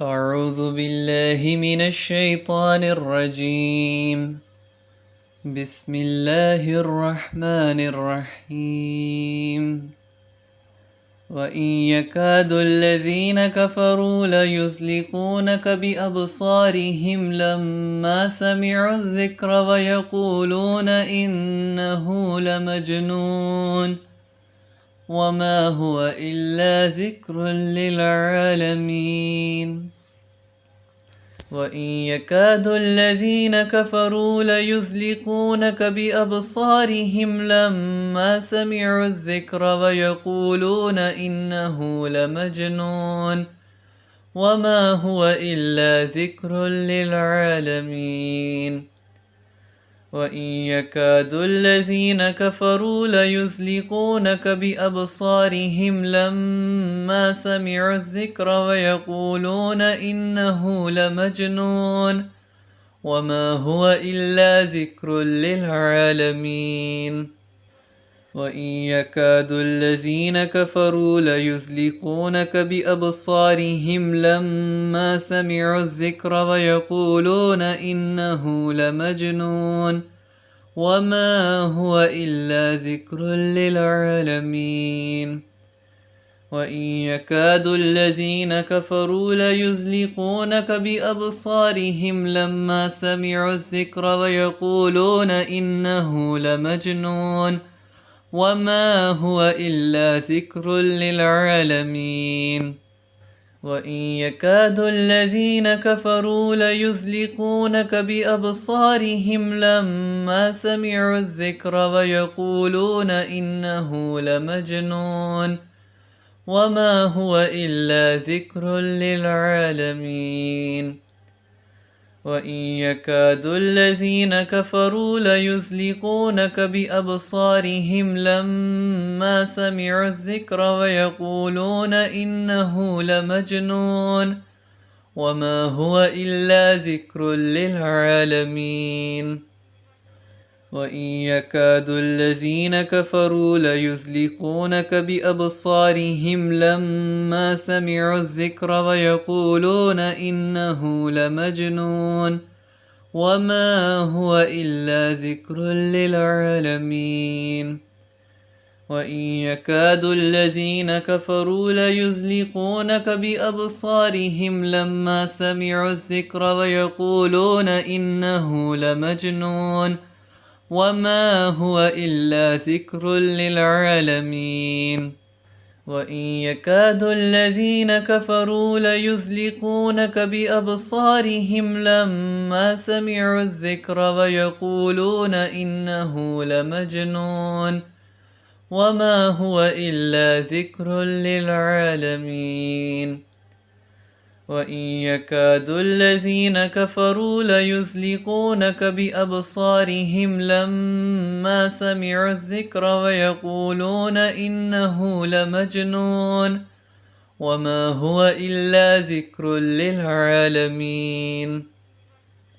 أعوذ بالله من الشيطان الرجيم. بسم الله الرحمن الرحيم. وإن يكاد الذين كفروا ليزلقونك بأبصارهم لما سمعوا الذكر ويقولون إنه لمجنون وما هو إلا ذكر للعالمين. وإن يكاد الذين كفروا ليزلقونك بأبصارهم لما سمعوا الذكر ويقولون إنه لمجنون وما هو إلا ذكر للعالمين. وإن يكاد الذين كفروا ليزلقونك بأبصارهم لما سمعوا الذكر ويقولون إنه لمجنون وما هو إلا ذكر للعالمين. وإن يكاد الذين كفروا ليزلقونك بأبصارهم لما سمعوا الذكر ويقولون إنه لمجنون وما هو إلا ذكر للعالمين. وإن يكاد الذين كفروا ليزلقونك بأبصارهم لما سمعوا الذكر ويقولون إنه لمجنون وما هو إلا ذكر للعالمين. وإن يكاد الذين كفروا ليزلقونك بأبصارهم لما سمعوا الذكر ويقولون إنه لمجنون وما هو إلا ذكر للعالمين. وإن يكاد الذين كفروا ليزلقونك بأبصارهم لما سمعوا الذكر ويقولون إنه لمجنون وما هو إلا ذكر للعالمين. وإن يكاد الذين كفروا ليزلقونك بأبصارهم لما سمعوا الذكر ويقولون إنه لمجنون وما هو إلا ذكر للعالمين. وإن يكاد الذين كفروا ليزلقونك بأبصارهم لما سمعوا الذكر ويقولون إنه لمجنون وما هو إلا ذكر للعالمين. وإن يكاد الذين كفروا ليزلقونك بأبصارهم لما سمعوا الذكر ويقولون إنه لمجنون وما هو إلا ذكر للعالمين. وإن يكاد الذين كفروا ليزلقونك بأبصارهم لما سمعوا الذكر ويقولون إنه لمجنون وما هو إلا ذكر للعالمين.